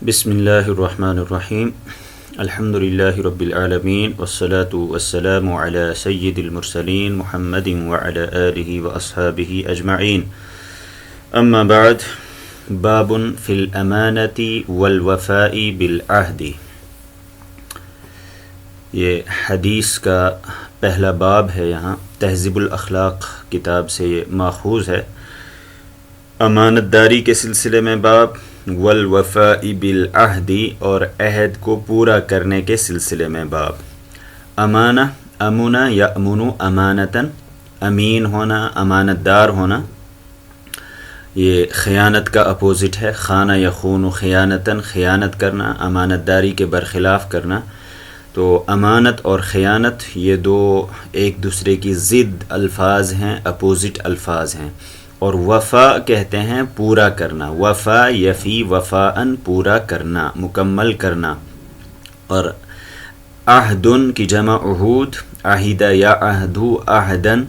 بسم اللہ الرحمن الرحیم الحمد للہ رب العالمین والصلاة والسلام علی سید المرسلین محمد وعلی آلہ واصحابہ اجمعین اما بعد باب فی الامانۃ والوفاء بالعہد۔ یہ حدیث کا پہلا باب ہے، یہاں تہذیب الاخلاق کتاب سے یہ ماخوذ ہے۔ امانت داری کے سلسلے میں باب، والوفاء بالعہد اور عہد کو پورا کرنے کے سلسلے میں باب۔ امانہ، امنا یا امنو امانتاً، امین ہونا، امانت دار ہونا، یہ خیانت کا اپوزٹ ہے۔ خانہ یخون خیانتاً، خیانت کرنا، امانت داری کے برخلاف کرنا۔ تو امانت اور خیانت یہ دو ایک دوسرے کی ضد الفاظ ہیں، اپوزٹ الفاظ ہیں۔ اور وفا کہتے ہیں پورا کرنا، وفا یفی وفاءً، پورا کرنا، مکمل کرنا۔ اور عہدن کی جمع عہود، عہد یا عہدو عہدن،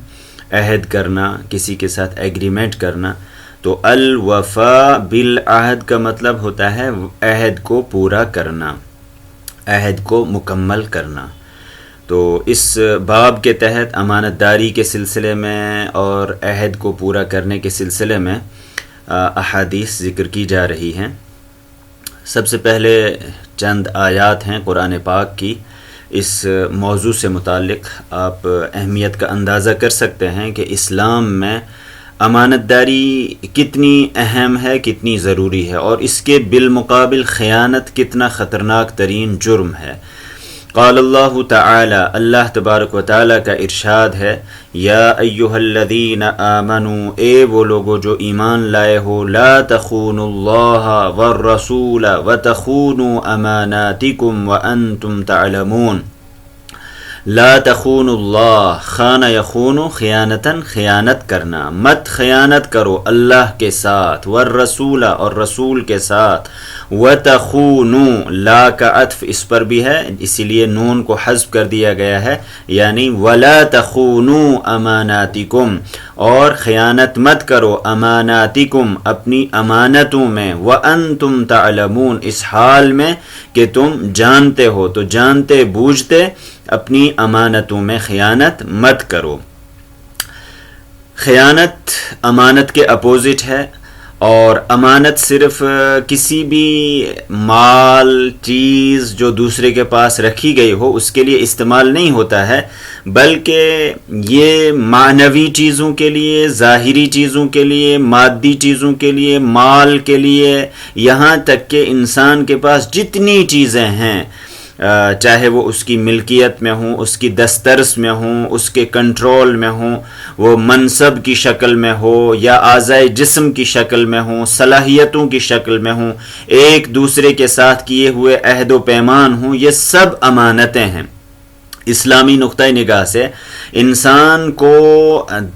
عہد کرنا، کسی کے ساتھ ایگریمنٹ کرنا۔ تو الوفا بالعہد کا مطلب ہوتا ہے عہد کو پورا کرنا، عہد کو مکمل کرنا۔ تو اس باب کے تحت امانت داری کے سلسلے میں اور عہد کو پورا کرنے کے سلسلے میں احادیث ذکر کی جا رہی ہیں۔ سب سے پہلے چند آیات ہیں قرآن پاک کی، اس موضوع سے متعلق آپ اہمیت کا اندازہ کر سکتے ہیں کہ اسلام میں امانت داری کتنی اہم ہے، کتنی ضروری ہے، اور اس کے بالمقابل خیانت کتنا خطرناک ترین جرم ہے۔ قال اللہ تعالی، اللہ تبارک و تعالی کا ارشاد ہے، یا ایہا الذین آمنوا، اے وہ لوگو جو ایمان لائے ہو، لا تخونوا اللہ والرسول وتخونوا اماناتکم وانتم تعلمون۔ لا تخون اللہ، خانہ یخون خیانتاً، خیانت کرنا، مت خیانت کرو اللہ کے ساتھ، والرسول اور رسول کے ساتھ، وتخونوا، لا کا عطف اس پر بھی ہے، اسی لیے نون کو حذف کر دیا گیا ہے، یعنی ولا تخونوا اماناتکم، اور خیانت مت کرو اماناتکم، اپنی امانتوں میں، وانتم تعلمون، اس حال میں کہ تم جانتے ہو، تو جانتے بوجھتے اپنی امانتوں میں خیانت مت کرو۔ خیانت امانت کے اپوزٹ ہے، اور امانت صرف کسی بھی مال چیز جو دوسرے کے پاس رکھی گئی ہو اس کے لیے استعمال نہیں ہوتا ہے، بلکہ یہ معنوی چیزوں کے لیے، ظاہری چیزوں کے لیے، مادی چیزوں کے لیے، مال کے لیے، یہاں تک کہ انسان کے پاس جتنی چیزیں ہیں، چاہے وہ اس کی ملکیت میں ہوں، اس کی دسترس میں ہوں، اس کے کنٹرول میں ہوں، وہ منصب کی شکل میں ہو یا اعضائے جسم کی شکل میں ہوں، صلاحیتوں کی شکل میں ہوں، ایک دوسرے کے ساتھ کیے ہوئے عہد و پیمان ہوں، یہ سب امانتیں ہیں۔ اسلامی نقطۂ نگاہ سے انسان کو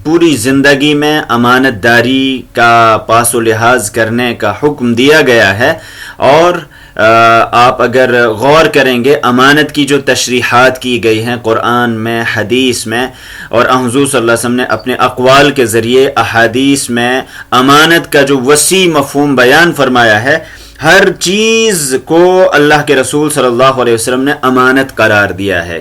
پوری زندگی میں امانت داری کا پاس و لحاظ کرنے کا حکم دیا گیا ہے، اور آپ اگر غور کریں گے امانت کی جو تشریحات کی گئی ہیں قرآن میں، حدیث میں، اور حضور صلی اللہ علیہ وسلم نے اپنے اقوال کے ذریعے احادیث میں امانت کا جو وسیع مفہوم بیان فرمایا ہے، ہر چیز کو اللہ کے رسول صلی اللہ علیہ وسلم نے امانت قرار دیا ہے۔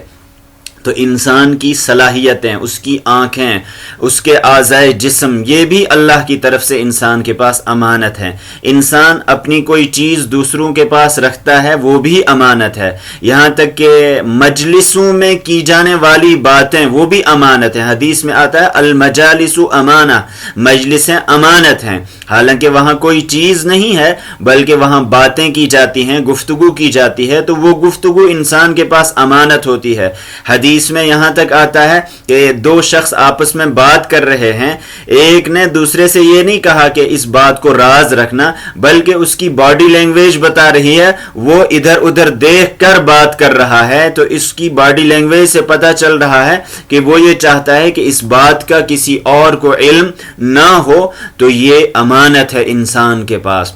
تو انسان کی صلاحیتیں، اس کی آنکھیں، اس کے اعضائے جسم، یہ بھی اللہ کی طرف سے انسان کے پاس امانت ہے۔ انسان اپنی کوئی چیز دوسروں کے پاس رکھتا ہے، وہ بھی امانت ہے۔ یہاں تک کہ مجلسوں میں کی جانے والی باتیں، وہ بھی امانت ہیں۔ حدیث میں آتا ہے المجالس امانہ، مجلسیں امانت ہیں، حالانکہ وہاں کوئی چیز نہیں ہے، بلکہ وہاں باتیں کی جاتی ہیں، گفتگو کی جاتی ہے، تو وہ گفتگو انسان کے پاس امانت ہوتی ہے۔ حدیث میں یہاں تک آتا ہے کہ دو شخص آپس میں بات کر رہے ہیں، ایک نے دوسرے سے یہ نہیں کہا کہ اس بات کو راز رکھنا، بلکہ اس کی باڈی لینگویج بتا رہی ہے، وہ ادھر ادھر دیکھ کر بات کر رہا ہے، تو اس کی باڈی لینگویج سے پتہ چل رہا ہے کہ وہ یہ چاہتا ہے کہ اس بات کا کسی اور کو علم نہ ہو، تو یہ امانت ہے انسان کے پاس۔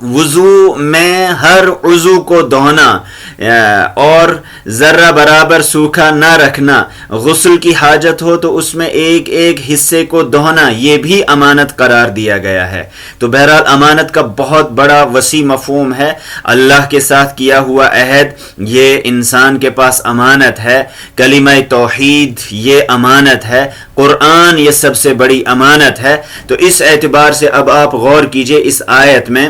وضو میں ہر عضو کو دھونا اور ذرہ برابر سوکھا نہ رکھنا، غسل کی حاجت ہو تو اس میں ایک ایک حصے کو دھونا، یہ بھی امانت قرار دیا گیا ہے۔ تو بہرحال امانت کا بہت بڑا وسیع مفہوم ہے۔ اللہ کے ساتھ کیا ہوا عہد یہ انسان کے پاس امانت ہے، کلمہ توحید یہ امانت ہے، قرآن یہ سب سے بڑی امانت ہے۔ تو اس اعتبار سے اب آپ غور کیجئے، اس آیت میں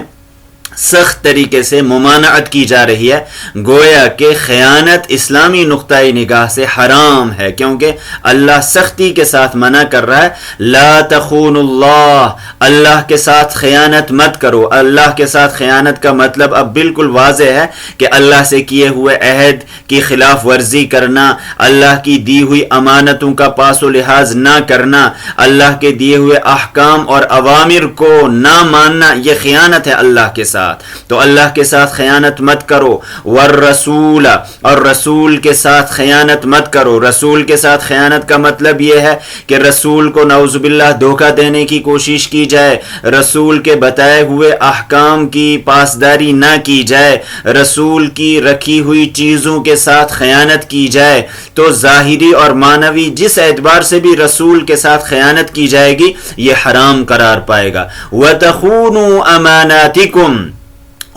سخت طریقے سے ممانعت کی جا رہی ہے، گویا کہ خیانت اسلامی نقطۂ نگاہ سے حرام ہے، کیونکہ اللہ سختی کے ساتھ منع کر رہا ہے، لا تخون اللہ، اللہ کے ساتھ خیانت مت کرو۔ اللہ کے ساتھ خیانت کا مطلب اب بالکل واضح ہے کہ اللہ سے کیے ہوئے عہد کی خلاف ورزی کرنا، اللہ کی دی ہوئی امانتوں کا پاس و لحاظ نہ کرنا، اللہ کے دیے ہوئے احکام اور اوامر کو نہ ماننا، یہ خیانت ہے اللہ کے ساتھ۔ تو اللہ کے ساتھ خیانت مت کرو، والرسول، اور رسول کے ساتھ خیانت مت کرو۔ رسول کے ساتھ خیانت کا مطلب یہ ہے کہ رسول کو نعوذ باللہ دھوکہ دینے کی کوشش کی جائے، رسول کے بتائے ہوئے احکام کی پاسداری نہ کی جائے، رسول کی رکھی ہوئی چیزوں کے ساتھ خیانت کی جائے۔ تو ظاہری اور معنوی جس اعتبار سے بھی رسول کے ساتھ خیانت کی جائے گی یہ حرام قرار پائے گا۔ وَتَخُونُوا أَمَانَاتِكُمْ،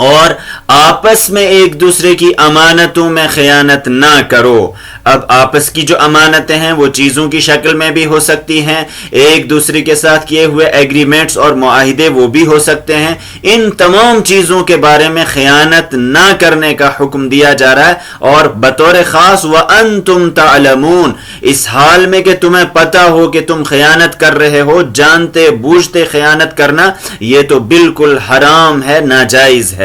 اور آپس میں ایک دوسرے کی امانتوں میں خیانت نہ کرو۔ اب آپس کی جو امانتیں ہیں وہ چیزوں کی شکل میں بھی ہو سکتی ہیں، ایک دوسرے کے ساتھ کیے ہوئے ایگریمنٹس اور معاہدے وہ بھی ہو سکتے ہیں، ان تمام چیزوں کے بارے میں خیانت نہ کرنے کا حکم دیا جا رہا ہے، اور بطور خاص وَأَنْتُمْ تَعْلَمُونَ، اس حال میں کہ تمہیں پتہ ہو کہ تم خیانت کر رہے ہو، جانتے بوجھتے خیانت کرنا یہ تو بالکل حرام ہے، ناجائز ہے۔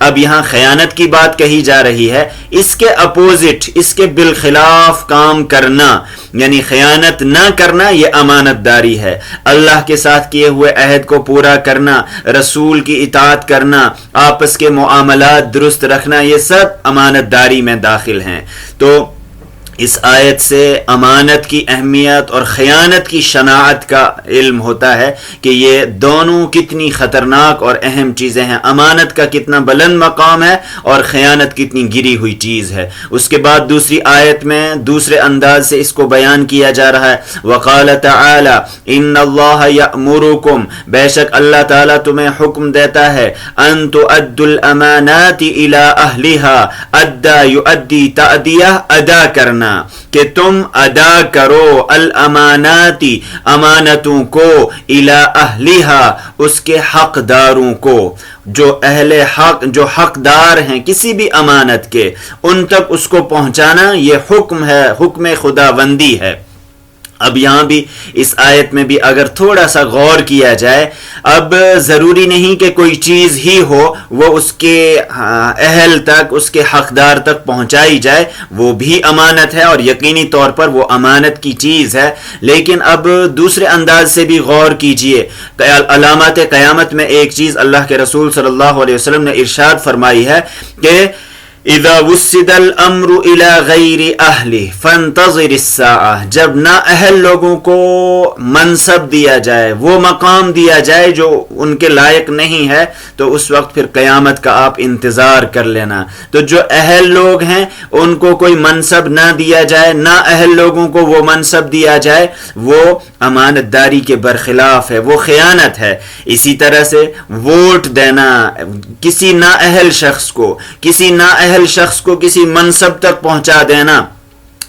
اب یہاں خیانت کی بات کہی جا رہی ہے، اس کے اپوزٹ، اس کے بالخلاف کام کرنا یعنی خیانت نہ کرنا یہ امانت داری ہے۔ اللہ کے ساتھ کیے ہوئے عہد کو پورا کرنا، رسول کی اطاعت کرنا، آپس کے معاملات درست رکھنا، یہ سب امانت داری میں داخل ہیں۔ تو اس آیت سے امانت کی اہمیت اور خیانت کی شناعت کا علم ہوتا ہے کہ یہ دونوں کتنی خطرناک اور اہم چیزیں ہیں، امانت کا کتنا بلند مقام ہے اور خیانت کتنی گری ہوئی چیز ہے۔ اس کے بعد دوسری آیت میں دوسرے انداز سے اس کو بیان کیا جا رہا ہے، وقال تعالی ان اللہ یأمرکم، بے شک اللہ تعالیٰ تمہیں حکم دیتا ہے، ان تؤدوا الامانات الی اہلها، ادا یؤدی تأدیہ، ادا کرنا، کہ تم ادا کرو الاماناتی، امانتوں کو، الی اہلہا، اس کے حقداروں کو، جو اہل حق، جو حقدار ہیں کسی بھی امانت کے، ان تک اس کو پہنچانا یہ حکم ہے، حکم خداوندی ہے۔ اب یہاں بھی اس آیت میں بھی اگر تھوڑا سا غور کیا جائے، اب ضروری نہیں کہ کوئی چیز ہی ہو وہ اس کے اہل تک، اس کے حقدار تک پہنچائی جائے، وہ بھی امانت ہے اور یقینی طور پر وہ امانت کی چیز ہے۔ لیکن اب دوسرے انداز سے بھی غور کیجئے، علامات قیامت میں ایک چیز اللہ کے رسول صلی اللہ علیہ وسلم نے ارشاد فرمائی ہے کہ اذا وسد الامر الى غیر اہلہ فانتظر الساعہ، جب نااہل لوگوں کو منصب دیا جائے، وہ مقام دیا جائے جو ان کے لائق نہیں ہے، تو اس وقت پھر قیامت کا آپ انتظار کر لینا۔ تو جو اہل لوگ ہیں ان کو کوئی منصب نہ دیا جائے، نااہل لوگوں کو وہ منصب دیا جائے، وہ امانت داری کے برخلاف ہے، وہ خیانت ہے۔ اسی طرح سے ووٹ دینا، کسی نااہل شخص کو، کسی منصب تک پہنچا دینا،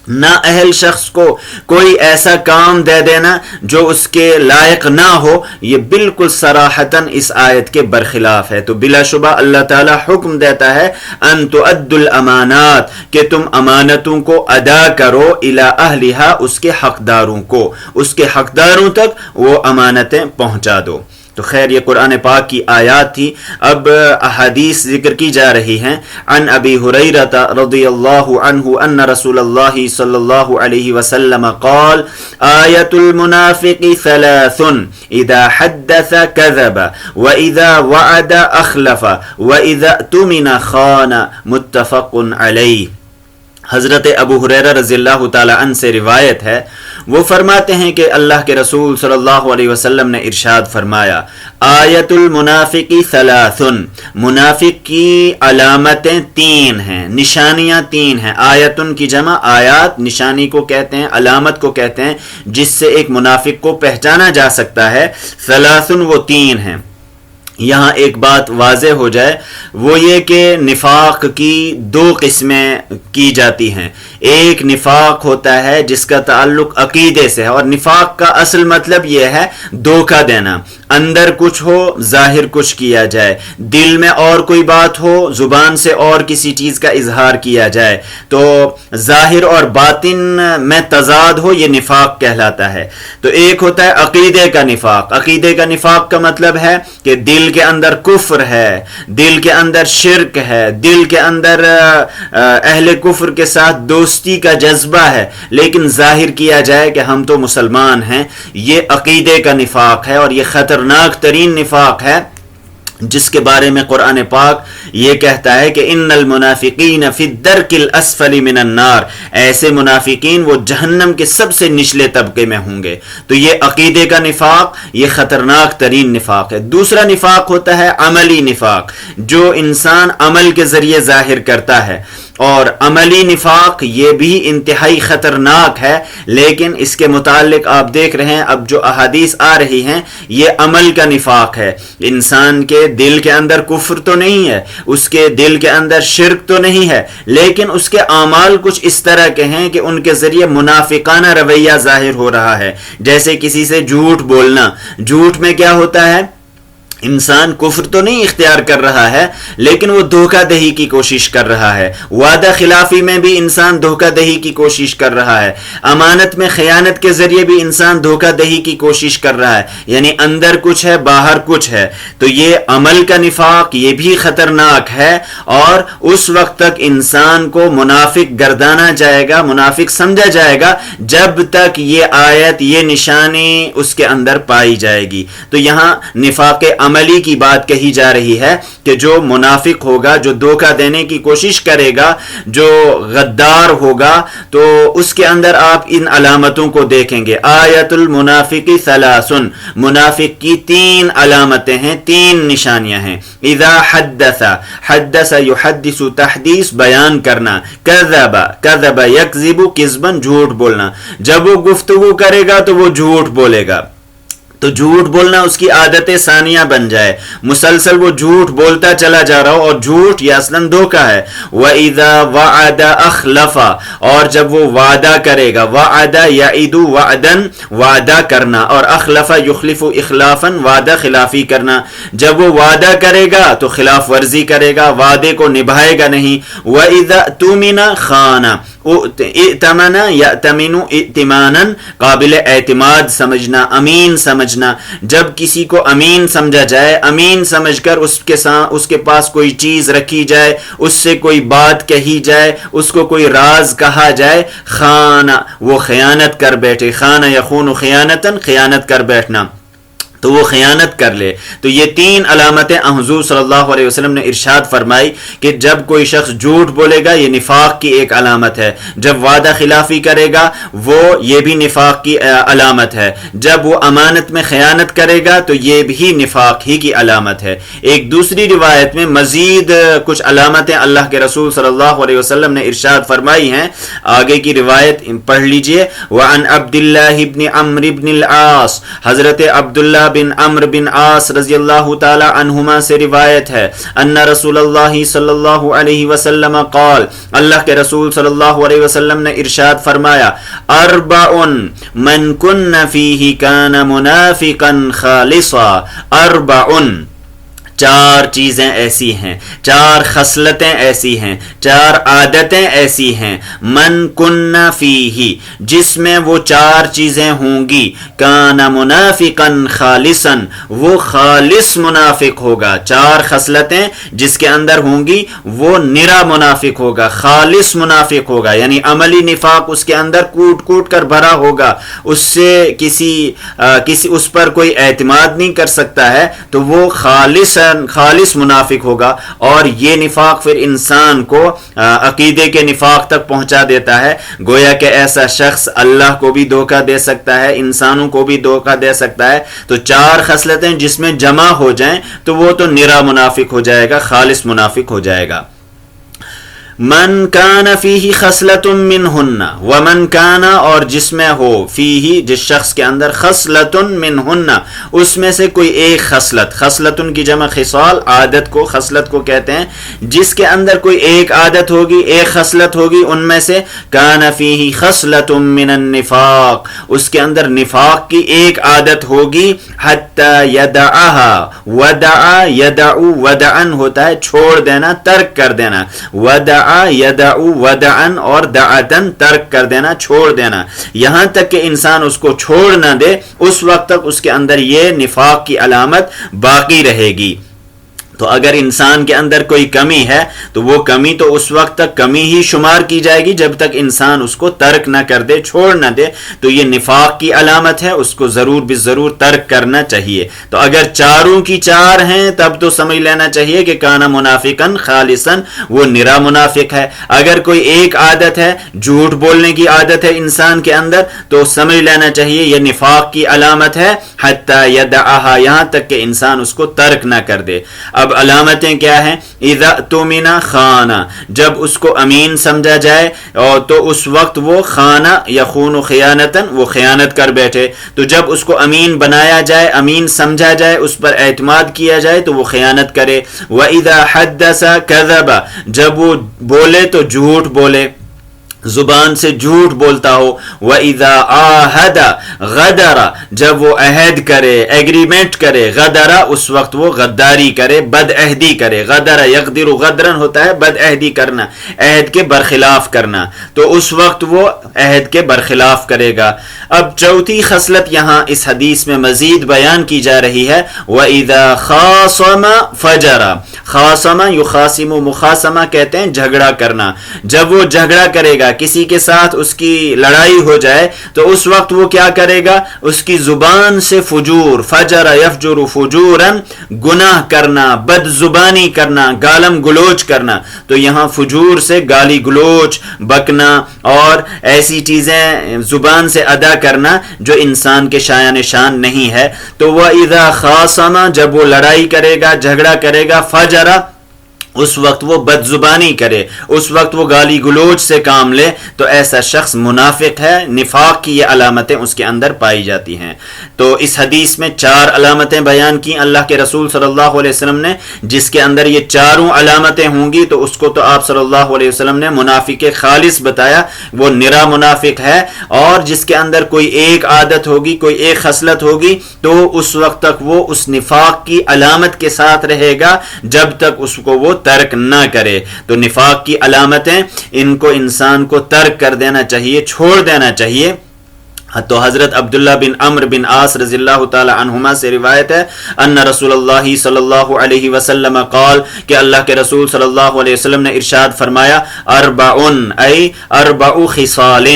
نااہل شخص کو کوئی ایسا کام دے دینا جو اس کے لائق نہ ہو، یہ بالکل صراحتاً اس آیت کے برخلاف ہے۔ تو بلا شبہ اللہ تعالیٰ حکم دیتا ہے ان تؤدوا الامانات، کہ تم امانتوں کو ادا کرو، الی اہلہا، اس کے حقداروں کو، اس کے حقداروں تک وہ امانتیں پہنچا دو۔ تو خیر یہ قرآن پاک کی آیات تھی۔ اب احادیث ذکر کی جا رہی ہیں۔ عن ابی ہریرہ رضی اللہ عنہ ان رسول اللہ صلی اللہ علیہ وسلم قال آیت المنافق ثلاث اذا حدث كذب واذا وعد اخلف واذا اؤتمن خان، متفق علیہ۔ حضرت ابو ہریرہ رضی اللہ تعالی عنہ سے روایت ہے، وہ فرماتے ہیں کہ اللہ کے رسول صلی اللہ علیہ وسلم نے ارشاد فرمایا، آیت المنافق ثلاث، منافق کی علامتیں تین ہیں، نشانیاں تین ہیں۔ آیتن کی جمع آیات، نشانی کو کہتے ہیں، علامت کو کہتے ہیں جس سے ایک منافق کو پہچانا جا سکتا ہے۔ ثلاثن وہ تین ہیں۔ یہاں ایک بات واضح ہو جائے، وہ یہ کہ نفاق کی دو قسمیں کی جاتی ہیں۔ ایک نفاق ہوتا ہے جس کا تعلق عقیدے سے ہے، اور نفاق کا اصل مطلب یہ ہے دھوکہ دینا، اندر کچھ ہو ظاہر کچھ کیا جائے، دل میں اور کوئی بات ہو زبان سے اور کسی چیز کا اظہار کیا جائے، تو ظاہر اور باطن میں تضاد ہو، یہ نفاق کہلاتا ہے۔ تو ایک ہوتا ہے عقیدے کا نفاق۔ عقیدے کا نفاق کا مطلب ہے کہ دل کے اندر کفر ہے، دل کے اندر شرک ہے، دل کے اندر اہل کفر کے ساتھ دوستی کا جذبہ ہے، لیکن ظاہر کیا جائے کہ ہم تو مسلمان ہیں۔ یہ عقیدے کا نفاق ہے، اور یہ خطرناک ترین نفاق ہے، جس کے بارے میں قرآن پاک یہ کہتا ہے کہ ان المنافقین فی الدرک الاسفل من النار، ایسے منافقین وہ جہنم کے سب سے نچلے طبقے میں ہوں گے۔ تو یہ عقیدے کا نفاق، یہ خطرناک ترین نفاق ہے۔ دوسرا نفاق ہوتا ہے عملی نفاق، جو انسان عمل کے ذریعے ظاہر کرتا ہے، اور عملی نفاق یہ بھی انتہائی خطرناک ہے، لیکن اس کے متعلق آپ دیکھ رہے ہیں اب جو احادیث آ رہی ہیں، یہ عمل کا نفاق ہے۔ انسان کے دل کے اندر کفر تو نہیں ہے، اس کے دل کے اندر شرک تو نہیں ہے، لیکن اس کے اعمال کچھ اس طرح کے ہیں کہ ان کے ذریعے منافقانہ رویہ ظاہر ہو رہا ہے۔ جیسے کسی سے جھوٹ بولنا، جھوٹ میں کیا ہوتا ہے، انسان کفر تو نہیں اختیار کر رہا ہے، لیکن وہ دھوکہ دہی کی کوشش کر رہا ہے۔ وعدہ خلافی میں بھی انسان دھوکہ دہی کی کوشش کر رہا ہے، امانت میں خیانت کے ذریعے بھی انسان دھوکہ دہی کی کوشش کر رہا ہے، یعنی اندر کچھ ہے باہر کچھ ہے۔ تو یہ عمل کا نفاق یہ بھی خطرناک ہے، اور اس وقت تک انسان کو منافق گردانا جائے گا، منافق سمجھا جائے گا، جب تک یہ آیت، یہ نشانی اس کے اندر پائی جائے گی۔ تو یہاں نفاق عملی کی بات کہی جا رہی ہے کہ جو منافق ہوگا، جو دھوکہ دینے کی کوشش کرے گا، جو غدار ہوگا، تو اس کے اندر آپ ان علامتوں کو دیکھیں گے۔ آیت المنافق ثلاث، منافق کی تین علامتیں ہیں، تین نشانیاں ہیں۔ اذا حدث، حدث یحدث تحدیث بیان کرنا، کذب، کذب یکذب کذبا جھوٹ بولنا، جب وہ گفتگو کرے گا تو وہ جھوٹ بولے گا، تو جھوٹ بولنا اس کی عادت ثانیہ بن جائے، مسلسل وہ جھوٹ بولتا چلا جا رہا ہو، اور جھوٹ یہ اصلاً دھوکہ ہے۔ وَإِذَا وَعَدَ أَخْلَفَ، اور جب وہ وعدہ کرے گا، وعد یعید وعدن، وعدہ کرنا، اور اخلف یخلف اخلافن، وعدہ خلافی کرنا، جب وہ وعدہ کرے گا تو خلاف ورزی کرے گا، وعدے کو نبھائے گا نہیں۔ وَإِذَا اؤْتُمِنَ خَانَ، ائتمن یأتمن ائتمانا، قابل اعتماد سمجھنا، امین سمجھنا، جب کسی کو امین سمجھا جائے، امین سمجھ کر اس کے پاس کوئی چیز رکھی جائے، اس سے کوئی بات کہی جائے، اس کو کوئی راز کہا جائے، خانہ، وہ خیانت کر بیٹھے، خانہ یخون خیانتن، خیانت کر بیٹھنا، تو وہ خیانت کر لے۔ تو یہ تین علامتیں حضور صلی اللہ علیہ وسلم نے ارشاد فرمائی کہ جب کوئی شخص جھوٹ بولے گا یہ نفاق کی ایک علامت ہے، جب وعدہ خلافی کرے گا وہ یہ بھی نفاق کی علامت ہے، جب وہ امانت میں خیانت کرے گا تو یہ بھی نفاق ہی کی علامت ہے۔ ایک دوسری روایت میں مزید کچھ علامتیں اللہ کے رسول صلی اللہ علیہ وسلم نے ارشاد فرمائی ہیں، آگے کی روایت پڑھ لیجئے۔ وعن عبداللہ بن عمرو بن العاص، حضرت عبداللہ بن عمرو بن عاص رضی اللہ تعالی عنہما سے روایت ہے، ان رسول اللہ صلی اللہ علیہ وسلم قال، اللہ کے رسول صلی اللہ علیہ وسلم نے ارشاد فرمایا، اربع من کن فیہ کان منافقا خالصا، اربع، چار چیزیں ایسی ہیں، چار خصلتیں ایسی ہیں، چار عادتیں ایسی ہیں، من کن فیہ، جس میں وہ چار چیزیں ہوں گی، کان منافقا خالصا، وہ خالص منافق ہوگا، چار خصلتیں جس کے اندر ہوں گی وہ نرا منافق ہوگا، خالص منافق ہوگا، یعنی عملی نفاق اس کے اندر کوٹ کوٹ کر بھرا ہوگا، اس سے کسی اس پر کوئی اعتماد نہیں کر سکتا ہے، تو وہ خالص خالص منافق ہوگا، اور یہ نفاق پھر انسان کو عقیدے کے نفاق تک پہنچا دیتا ہے. گویا کہ ایسا شخص اللہ کو بھی دھوکہ دے سکتا ہے، انسانوں کو بھی دھوکہ دے سکتا ہے. تو 4 خصلتیں جس میں جمع ہو جائیں تو وہ تو نرا منافق ہو جائے گا، خالص منافق ہو جائے گا. من کان فیہ خصلۃ منہن، ومن کان، اور جس میں ہو، فیہ جس شخص کے اندر، خصلۃ منہن اس میں سے کوئی ایک خصلت، خصلۃ کی جمع خصال، عادت کو خصلت کو کہتے ہیں، جس کے اندر کوئی ایک عادت ہوگی، ایک خصلت ہوگی ان میں سے، کان فیہ خصلۃ من النفاق اس کے اندر نفاق کی ایک عادت ہوگی، حتی یدعها، ودع یدعو ودعن ہوتا ہے چھوڑ دینا، ترک کر دینا، ودع یدعو ودعن اور دعتن ترک کر دینا، چھوڑ دینا، یہاں تک کہ انسان اس کو چھوڑ نہ دے اس وقت تک اس کے اندر یہ نفاق کی علامت باقی رہے گی. تو اگر انسان کے اندر کوئی کمی ہے تو وہ کمی تو اس وقت تک کمی ہی شمار کی جائے گی جب تک انسان اس کو ترک نہ کر دے، چھوڑ نہ دے. تو یہ نفاق کی علامت ہے، اس کو ضرور ضرور ترک کرنا چاہیے. تو اگر چاروں کی 4 ہیں تب تو سمجھ لینا چاہیے کہ کانا منافقن خالصاً، وہ نرا منافق ہے. اگر کوئی ایک عادت ہے، جھوٹ بولنے کی عادت ہے انسان کے اندر، تو سمجھ لینا چاہیے یہ نفاق کی علامت ہے، حتی یدعها، یہاں تک کہ انسان اس کو ترک نہ کر دے. اب علامتیں کیا ہیں؟ اذا اؤتمن خان، جب اس کو امین سمجھا جائے اور تو اس وقت وہ خانہ یخون خیانتن، وہ خیانت کر بیٹھے. تو جب اس کو امین بنایا جائے، امین سمجھا جائے، اس پر اعتماد کیا جائے تو وہ خیانت کرے. واذا حدث کذب، جب وہ بولے تو جھوٹ بولے، زبان سے جھوٹ بولتا ہو. وَإِذَا عَاهَدَ غَدَرَ، جب وہ عہد کرے، ایگریمنٹ کرے، غدر اس وقت وہ غداری کرے، بد عہدی کرے. غدر یغدر غدرن ہوتا ہے بد عہدی کرنا، عہد کے برخلاف کرنا، تو اس وقت وہ عہد کے برخلاف کرے گا. اب چوتھی خصلت یہاں اس حدیث میں مزید بیان کی جا رہی ہے. وَإِذَا خَاصَمَ فَجَرَ، خاصمہ یخاصم، مخاصمہ کہتے ہیں جھگڑا کرنا. جب وہ جھگڑا کرے گا، کسی کے ساتھ اس کی لڑائی ہو جائے تو اس وقت وہ کیا کرے گا؟ اس کی زبان سے فجور، فجر یفجر فجورا، گناہ کرنا، بد زبانی کرنا، گالم گلوچ کرنا. تو یہاں فجور سے گالی گلوچ، بکنا اور ایسی چیزیں زبان سے ادا کرنا جو انسان کے شایان شان نہیں ہے. تو وَإِذَا خَاصَمَ، جب وہ لڑائی کرے گا، جھگڑا کرے گا، فجر اس وقت وہ بد زبانی کرے، اس وقت وہ گالی گلوچ سے کام لے، تو ایسا شخص منافق ہے. نفاق کی یہ علامتیں اس کے اندر پائی جاتی ہیں. تو اس حدیث میں 4 علامتیں بیان کی اللہ کے رسول صلی اللہ علیہ وسلم نے. جس کے اندر یہ چاروں علامتیں ہوں گی تو اس کو تو آپ صلی اللہ علیہ وسلم نے منافق خالص بتایا، وہ نرا منافق ہے. اور جس کے اندر کوئی ایک عادت ہوگی، کوئی ایک خصلت ہوگی، تو اس وقت تک وہ اس نفاق کی علامت کے ساتھ رہے گا جب تک اس کو وہ ترک نہ کرے. تو نفاق کی علامتیں، ان کو انسان کو ترک کر دینا چاہیے، چھوڑ دینا چاہیے. تو حضرت عبداللہ بن عمرو بن عاص رضی اللہ تعالی عنہما سے روایت ہے ان رسول اللہ صلی اللہ علیہ وسلم قال، کہ اللہ کے رسول صلی اللہ علیہ وسلم نے ارشاد فرمایا، اربعن ای اربع خصال،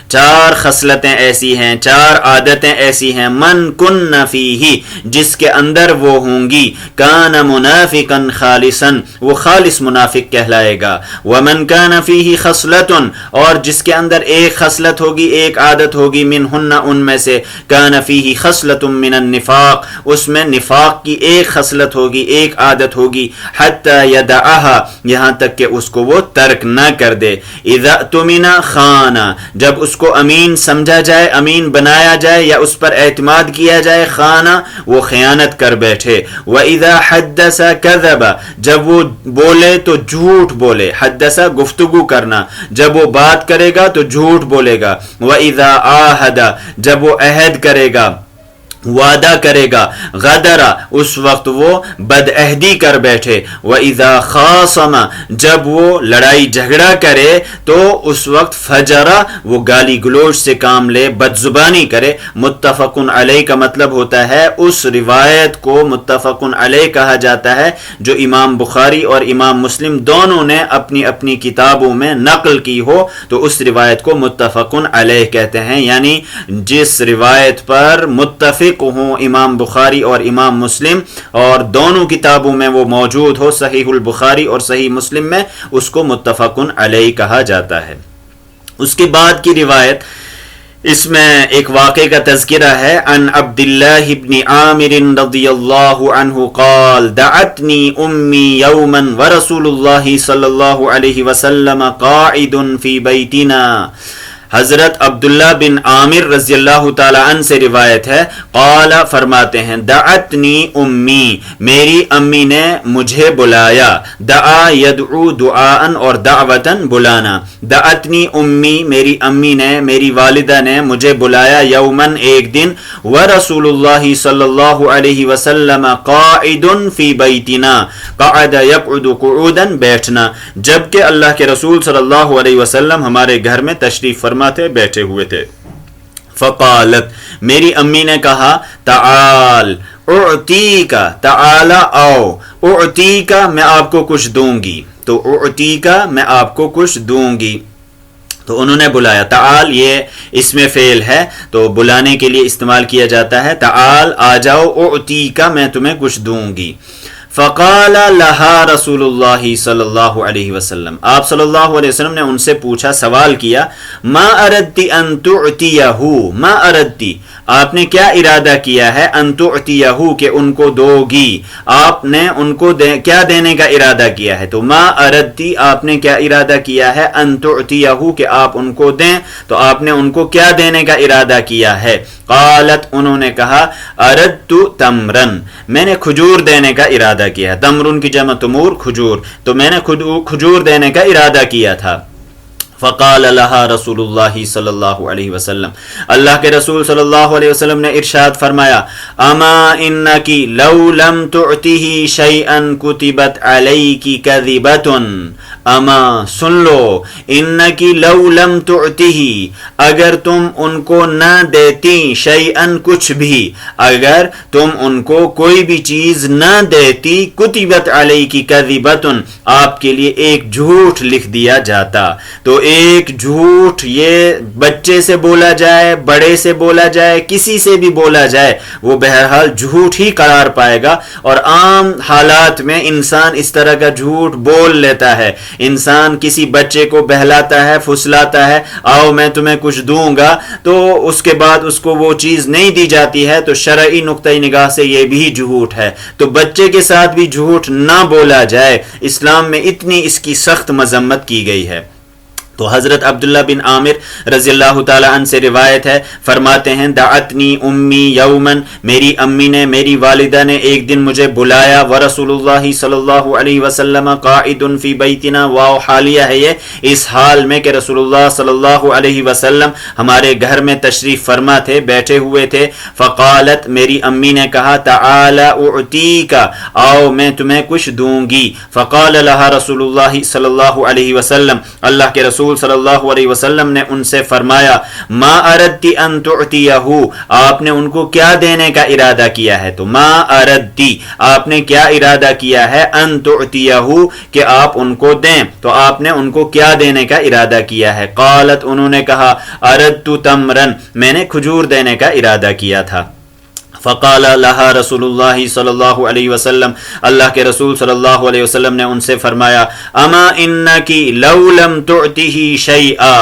4 خصلتیں ایسی ہیں، 4 عادتیں ایسی ہیں، من کن فیہ، جس کے اندر وہ ہوں گی، کان منافقا خالصا، وہ خالص منافق کہلائے گا. ومن کان فیہ خصلۃ، اور جس کے اندر ایک خصلت ہوگی، ایک عادت ہوگی، منہ ان میں سے، کان فیہ خصلۃ من النفاق، اس میں نفاق کی ایک خصلت ہوگی، ایک عادت ہوگی، حتی یدعها، یہاں تک کہ اس کو وہ ترک نہ کر دے. اذا اؤتمن خان، جب اس کو امین سمجھا جائے، امین بنایا جائے یا اس پر اعتماد کیا جائے، خانہ وہ خیانت کر بیٹھے. واذا حدث کذب، جب وہ بولے تو جھوٹ بولے، حدث گفتگو کرنا، جب وہ بات کرے گا تو جھوٹ بولے گا. واذا عاہد، جب وہ عہد کرے گا، وعدہ کرے گا، غدر اس وقت وہ بد عہدی کر بیٹھے. وَإِذَا خَاصَمَ، جب وہ لڑائی جھگڑا کرے تو اس وقت فجر وہ گالی گلوچ سے کام لے، بد زبانی کرے. متفقن علیہ کا مطلب ہوتا ہے، اس روایت کو متفقن علیہ کہا جاتا ہے جو امام بخاری اور امام مسلم دونوں نے اپنی اپنی کتابوں میں نقل کی ہو، تو اس روایت کو متفقن علیہ کہتے ہیں. یعنی جس روایت پر متفق متفق ہوں امام بخاری اور امام مسلم، اور دونوں کتابوں میں وہ موجود ہو، صحیح البخاری اور صحیح مسلم میں، اس کو متفق علیہ کہا جاتا ہے۔ اس کے بعد کی روایت، اس میں ایک واقعے کا تذکرہ ہے۔ عن عبد اللہ بن عامر رضی اللہ عنہ قال دعتنی امی یوما ورسول اللہ صلی اللہ علیہ وسلم قاعد فی بیتنا۔ حضرت عبداللہ بن عامر رضی اللہ تعالی عنہ سے روایت ہے، قال فرماتے ہیں، دعتنی امی، میری امی نے مجھے بلایا، دعا یدعو دعاءً اور دعوتاً بلانا، دعتنی امی، میری امی نے، میری والدہ نے مجھے بلایا، یومن ایک دن، ورسول اللہ صلی اللہ علیہ وسلم قاعد فی بیتنا، قعد یقعد قعودا بیٹھنا، جبکہ اللہ کے رسول صلی اللہ علیہ وسلم ہمارے گھر میں تشریف فرما تھے، بیٹھے ہوئے تھے۔ فقالت، میری امی نے کہا، تعال اعطیکا، تعال آؤ، اعطیکا، میں آپ کو کچھ دوں گی، تو اعطیکا، میں آپ کو کچھ دوں گی، تو انہوں نے بلایا۔ تعال یہ اسم فعل ہے، تو بلانے کے لیے استعمال کیا جاتا ہے، تعال آ جاؤ، اعطیکا، میں تمہیں کچھ دوں گی۔ فقال لها رسول اللہ صلی اللہ علیہ وسلم، آپ صلی اللہ علیہ وسلم نے ان سے پوچھا، سوال کیا، ما اردتی ان تعطیہ، ما اردتی، آپ نے کیا ارادہ کیا ہے، ان تعطیہ، کہ ان کو دو گی، آپ نے ان کو کیا دینے کا ارادہ کیا ہے، تو ما اردتی، آپ نے کیا ارادہ کیا ہے، ان تعطیہ، کہ آپ ان کو دیں، تو آپ نے ان کو کیا دینے کا ارادہ کیا ہے۔ قالت، انہوں نے کہا، اردت تمرن، میں نے کھجور دینے کا ارادہ کیا، تمرن کی جمع تمور، کھجور، تو میں نے کھجور دینے کا ارادہ کیا تھا۔ فقال لها رسول اللہ صلی اللہ علیہ وسلم، اللہ کے رسول صلی اللہ علیہ وسلم نے ارشاد فرمایا، اما انکی لو لم تعطیہ شیئا کتبت علیکی کذبۃ، اما سن لو، انکی لو لم تعطیہ، اگر تم ان کو نہ دیتی، شیئا کچھ بھی، اگر تم ان کو کوئی بھی چیز نہ دیتی، کتبت علیکی کذبۃ، آپ کے لیے ایک جھوٹ لکھ دیا جاتا، تو ایک جھوٹ یہ بچے سے بولا جائے، بڑے سے بولا جائے، کسی سے بھی بولا جائے، وہ بہرحال جھوٹ ہی قرار پائے گا، اور عام حالات میں انسان اس طرح کا جھوٹ بول لیتا ہے، انسان کسی بچے کو بہلاتا ہے، پھسلاتا ہے، آؤ میں تمہیں کچھ دوں گا، تو اس کے بعد اس کو وہ چیز نہیں دی جاتی ہے، تو شرعی نقطۂ نگاہ سے یہ بھی جھوٹ ہے، تو بچے کے ساتھ بھی جھوٹ نہ بولا جائے، اسلام میں اتنی اس کی سخت مذمت کی گئی ہے۔ تو حضرت عبداللہ بن عامر رضی اللہ تعالی عنہ سے روایت ہے، فرماتے ہیں، دعتنی امی یومن، میری امی نے، میری والدہ نے ایک دن مجھے بلایا، ورسول اللہ صلی اللہ علیہ وسلم قاعد فی بیتنا، واو حالیہ ہے یہ، اس حال میں کہ رسول اللہ صلی اللہ علیہ وسلم ہمارے گھر میں تشریف فرما تھے، بیٹھے ہوئے تھے۔ فقالت، میری امی نے کہا، تعال اعطیکا، آؤ میں تمہیں کچھ دوں گی۔ فقال لها رسول اللہ صلی اللہ علیہ وسلم، اللہ کے رسول صلی اللہ علیہ وسلم نے ان سے فرمایا، ما اردتی ان تعطیہ، آپ نے ان کو کیا دینے کا ارادہ کیا ہے، تو ما اردتی، آپ نے کیا ارادہ کیا ہے، ان تعطیہ، کہ آپ ان کو دیں، تو آپ نے ان کو کیا دینے کا ارادہ کیا ہے۔ قالت، انہوں نے کہا، اردت تمرن، میں نے کھجور دینے کا ارادہ کیا تھا۔ فقال لها رسول اللہ صلی اللہ علیہ وسلم، اللہ کے رسول صلی اللہ علیہ وسلم نے ان سے فرمایا، اما انکی لو لم تعطیہ شیئا،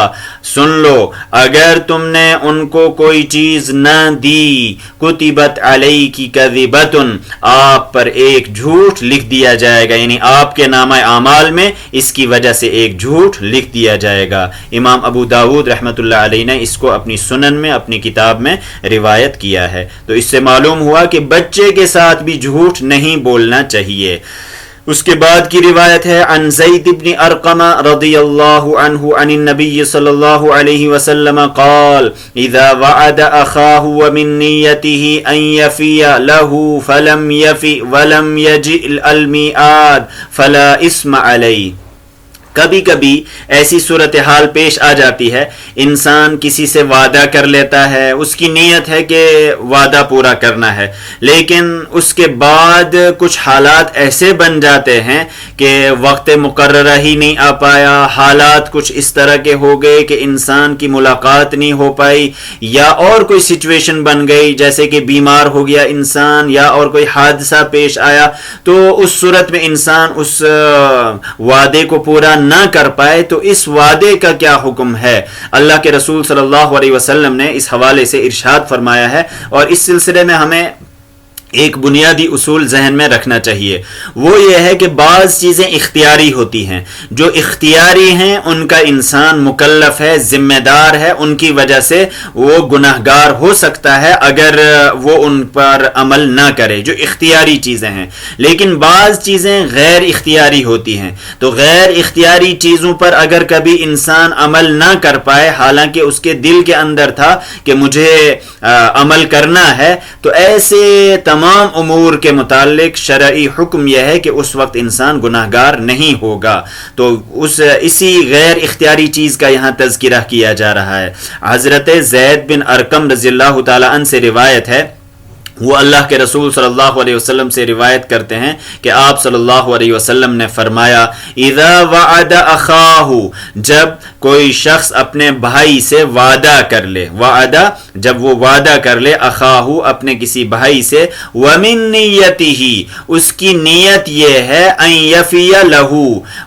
سن لو، اگر تم نے ان کو کوئی چیز نہ دی، کتبت علیکی کذبۃ، آپ پر ایک جھوٹ لکھ دیا جائے گا، یعنی آپ کے نامہ اعمال میں اس کی وجہ سے ایک جھوٹ لکھ دیا جائے گا۔ امام ابو داود رحمۃ اللہ علیہ نے اس کو اپنی سنن میں، اپنی کتاب میں روایت کیا ہے، تو اس سے معلوم ہوا کہ بچے کے ساتھ بھی جھوٹ نہیں بولنا چاہیے۔ اس کے بعد کی روایت ہے، عن زید بن ارقم رضی اللہ عنہ عن النبی صلی اللہ علیہ وسلم قال، اذا وعد اخاہ ومن نیته ان یفی له فلم یفی ولم یجئ الميعاد فلا اسم علیہ، کبھی کبھی ایسی صورتحال پیش آ جاتی ہے، انسان کسی سے وعدہ کر لیتا ہے، اس کی نیت ہے کہ وعدہ پورا کرنا ہے، لیکن اس کے بعد کچھ حالات ایسے بن جاتے ہیں کہ وقت مقررہ ہی نہیں آ پایا، حالات کچھ اس طرح کے ہو گئے کہ انسان کی ملاقات نہیں ہو پائی، یا اور کوئی سچویشن بن گئی جیسے کہ بیمار ہو گیا انسان، یا اور کوئی حادثہ پیش آیا، تو اس صورت میں انسان اس وعدے کو پورا نہ کر پائے تو اس وعدے کا کیا حکم ہے؟ اللہ کے رسول صلی اللہ علیہ وسلم نے اس حوالے سے ارشاد فرمایا ہے، اور اس سلسلے میں ہمیں ایک بنیادی اصول ذہن میں رکھنا چاہیے، وہ یہ ہے کہ بعض چیزیں اختیاری ہوتی ہیں، جو اختیاری ہیں ان کا انسان مکلف ہے، ذمہ دار ہے، ان کی وجہ سے وہ گناہگار ہو سکتا ہے اگر وہ ان پر عمل نہ کرے، جو اختیاری چیزیں ہیں۔ لیکن بعض چیزیں غیر اختیاری ہوتی ہیں، تو غیر اختیاری چیزوں پر اگر کبھی انسان عمل نہ کر پائے، حالانکہ اس کے دل کے اندر تھا کہ مجھے عمل کرنا ہے، تو ایسے تمام امور کے متعلق شرعی حکم یہ ہے کہ اس وقت انسان گناہگار نہیں ہوگا۔ تو اسی غیر اختیاری چیز کا یہاں تذکرہ کیا جا رہا ہے۔ حضرت زید بن ارقم رضی اللہ تعالی عنہ سے روایت ہے، وہ اللہ کے رسول صلی اللہ علیہ وسلم سے روایت کرتے ہیں کہ آپ صلی اللہ علیہ وسلم نے فرمایا، اذا وعد اخاہ، جب کوئی شخص اپنے بھائی سے وعدہ کر لے، وعدہ جب وہ وعدہ کر لے، اخاہ اپنے کسی بھائی سے، ومن نیتہ اس کی نیت یہ ہے، ان یفی لہ،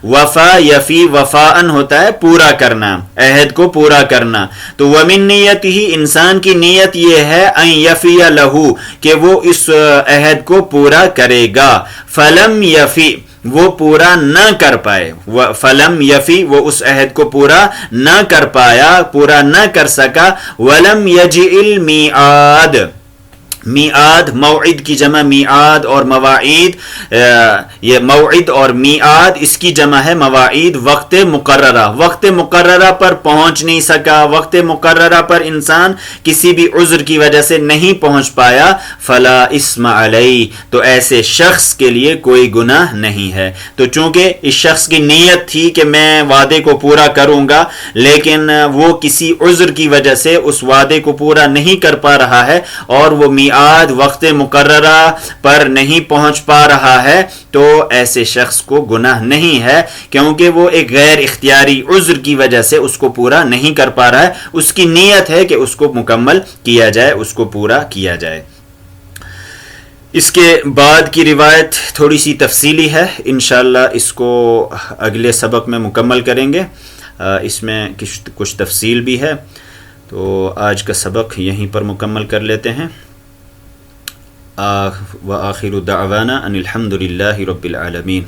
وفا یفی وفاءن ہوتا ہے پورا کرنا، عہد کو پورا کرنا، تو ومن نیتہ انسان کی نیت یہ ہے، ان یفی لہ کہ وہ اس عہد کو پورا کرے گا، فلم یفی وہ پورا نہ کر پائے، فلم یفی وہ اس عہد کو پورا نہ کر پایا، پورا نہ کر سکا، ولم یجئ المیعاد، میعاد موعد کی جمع میعاد اور مواعید، یہ موعد اور میعاد اس کی جمع ہے مواعید، وقت مقررہ، وقت مقررہ پر پہنچ نہیں سکا، وقت مقررہ پر انسان کسی بھی عذر کی وجہ سے نہیں پہنچ پایا، فلا اسم علیہ تو ایسے شخص کے لیے کوئی گناہ نہیں ہے۔ تو چونکہ اس شخص کی نیت تھی کہ میں وعدے کو پورا کروں گا، لیکن وہ کسی عذر کی وجہ سے اس وعدے کو پورا نہیں کر پا رہا ہے، اور وہ میعاد وقت مقررہ پر نہیں پہنچ پا رہا ہے، تو ایسے شخص کو گناہ نہیں ہے، کیونکہ وہ ایک غیر اختیاری عذر کی وجہ سے اس کو پورا نہیں کر پا رہا ہے، اس کی نیت ہے کہ اس کو مکمل کیا جائے، اس کو پورا کیا جائے۔ اس کے بعد کی روایت تھوڑی سی تفصیلی ہے، انشاءاللہ اس کو اگلے سبق میں مکمل کریں گے، اس میں کچھ تفصیل بھی ہے، تو آج کا سبق یہیں پر مکمل کر لیتے ہیں۔ وآخر دعوانا ان الحمد للہ رب العالمین۔